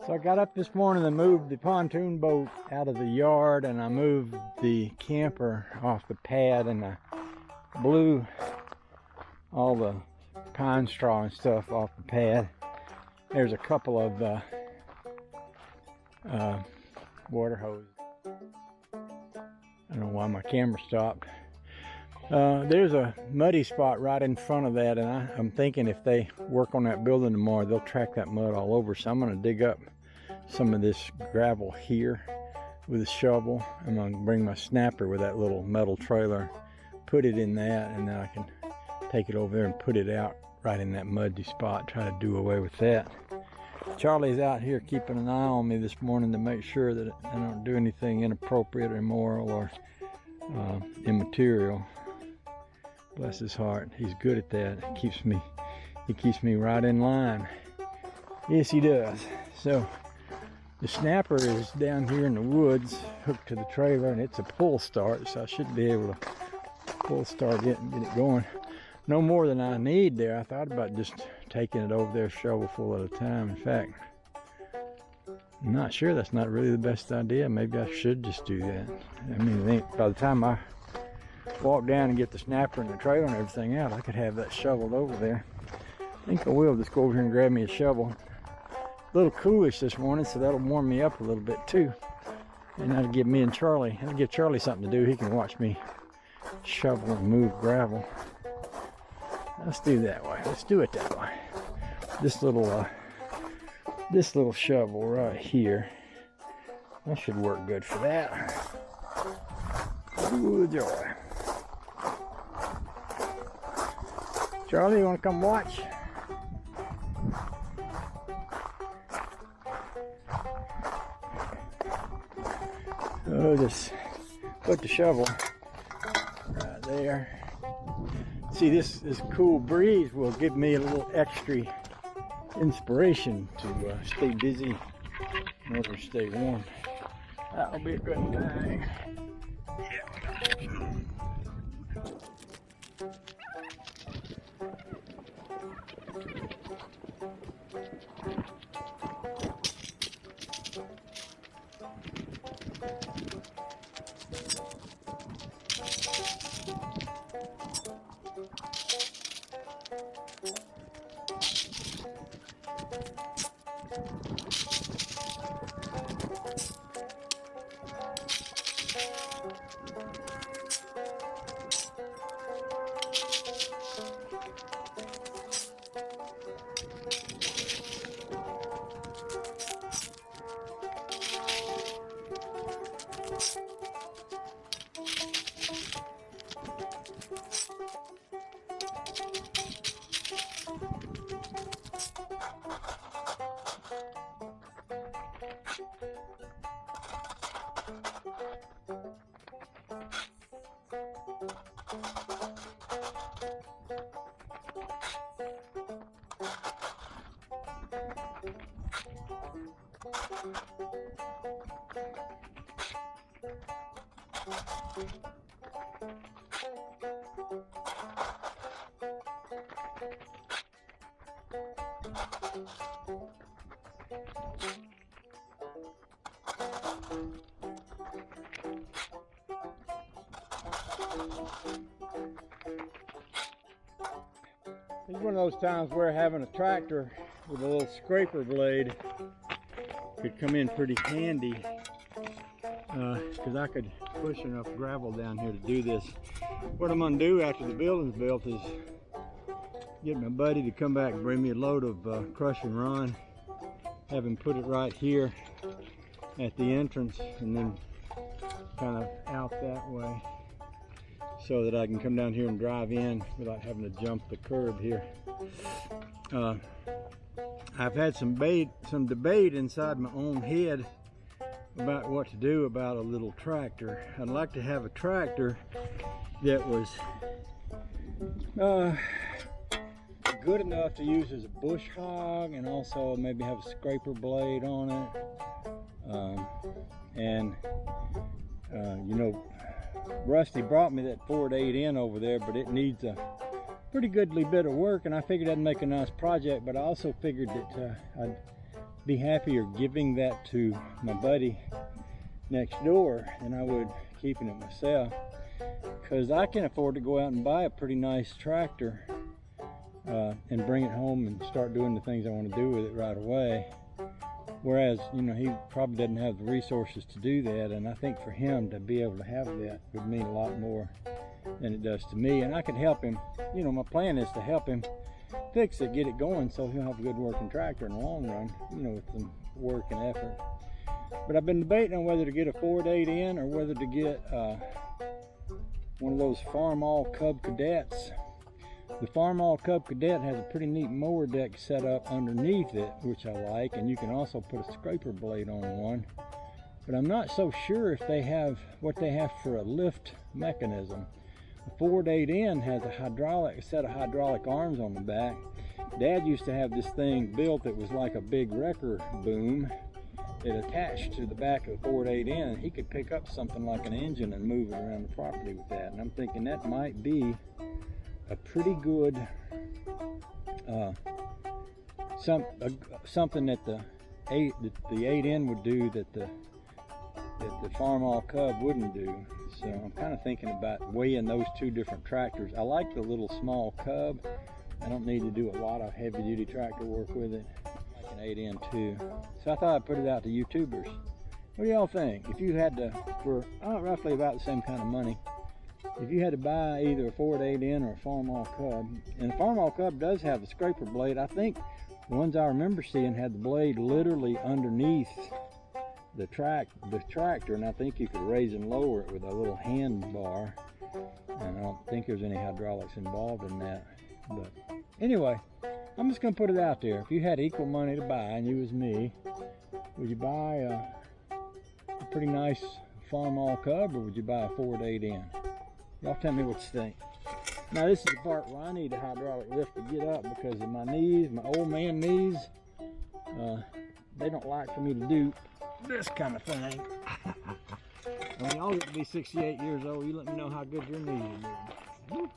So I got up this morning and moved the pontoon boat out of the yard, and I moved the camper off the pad, and I blew all the pine straw and stuff off the pad. There's a couple of water hoses. I don't know why my camera stopped. There's a muddy spot right in front of that, and I'm thinking if they work on that building tomorrow, they'll track that mud all over. So I'm going to dig up some of this gravel here with a shovel. I'm going to bring my snapper with that little metal trailer, put it in that, and then I can take it over there and put it out right in that muddy spot, try to do away with that. Charlie's out here keeping an eye on me this morning to make sure that I don't do anything inappropriate or immoral or immaterial. Bless his heart, he's good at that. He keeps me right in line. Yes, he does. So the snapper is down here in the woods, hooked to the trailer, and it's a pull start, so I should be able to pull start it and get it going. No more than I need there. I thought about just taking it over there shovelful at a time. In fact, I'm not sure, that's not really the best idea. Maybe I should just do that. I mean, I think by the time I walk down and get the snapper and the trailer and everything out, I could have that shoveled over there. I think I will just go over here and grab me a shovel. A little coolish this morning, so that'll warm me up a little bit too. And that'll give me and Charlie, that'll give Charlie something to do. He can watch me shovel and move gravel. Let's do that way. Let's do it that way. This little shovel right here, that should work good for that. Ooh, joy. Charlie, you want to come watch? Oh, just put the shovel right there. See, this cool breeze will give me a little extra inspiration to stay busy in order to stay warm. That'll be a good thing. It's one of those times where having a tractor with a little scraper blade could come in pretty handy, because I could push enough gravel down here to do this. What I'm going to do after the building's built is get my buddy to come back and bring me a load of crush and run, have him put it right here at the entrance, and then kind of out that way, so that I can come down here and drive in without having to jump the curb here. I've had some debate inside my own head about what to do about a little tractor. I'd like to have a tractor that was good enough to use as a bush hog, and also maybe have a scraper blade on it. You know, Rusty brought me that Ford 8N over there, but it needs a pretty goodly bit of work, and I figured that'd make a nice project. But I also figured that I'd be happier giving that to my buddy next door than I would keeping it myself, because I can afford to go out and buy a pretty nice tractor and bring it home and start doing the things I want to do with it right away. Whereas, you know, he probably doesn't have the resources to do that, and I think for him to be able to have that would mean a lot more than it does to me. And I could help him. You know, my plan is to help him fix it, get it going, so he'll have a good working tractor in the long run, you know, with some work and effort. But I've been debating on whether to get a Ford 8N or whether to get one of those Farmall Cub Cadets. The Farmall Cub Cadet has a pretty neat mower deck set up underneath it, which I like, and you can also put a scraper blade on one. But I'm not so sure if they have what they have for a lift mechanism. The Ford 8N has a set of hydraulic arms on the back. Dad used to have this thing built that was like a big wrecker boom that attached to the back of the Ford 8N. He could pick up something like an engine and move it around the property with that. And I'm thinking that might be a pretty good something that the 8N would do that the Farmall Cub wouldn't do. So I'm kind of thinking about weighing those two different tractors. I like the little small Cub. I don't need to do a lot of heavy duty tractor work with it. I like an 8N too. So I thought I'd put it out to YouTubers. What do y'all think? If you had to, for roughly about the same kind of money, if you had to buy either a Ford 8N or a Farmall Cub, and the Farmall Cub does have the scraper blade. I think the ones I remember seeing had the blade literally underneath the tractor, and I think you could raise and lower it with a little hand bar, and I don't think there's any hydraulics involved in that. But anyway, I'm just gonna put it out there. If you had equal money to buy, and you was me, would you buy a pretty nice Farmall Cub, or would you buy a Ford 8N? Y'all tell me what you think. Now this is the part where I need a hydraulic lift to get up because of my knees, my old man knees. They don't like for me to do this kind of thing. When y'all get to be 68 years old, you let me know how good your knees are doing.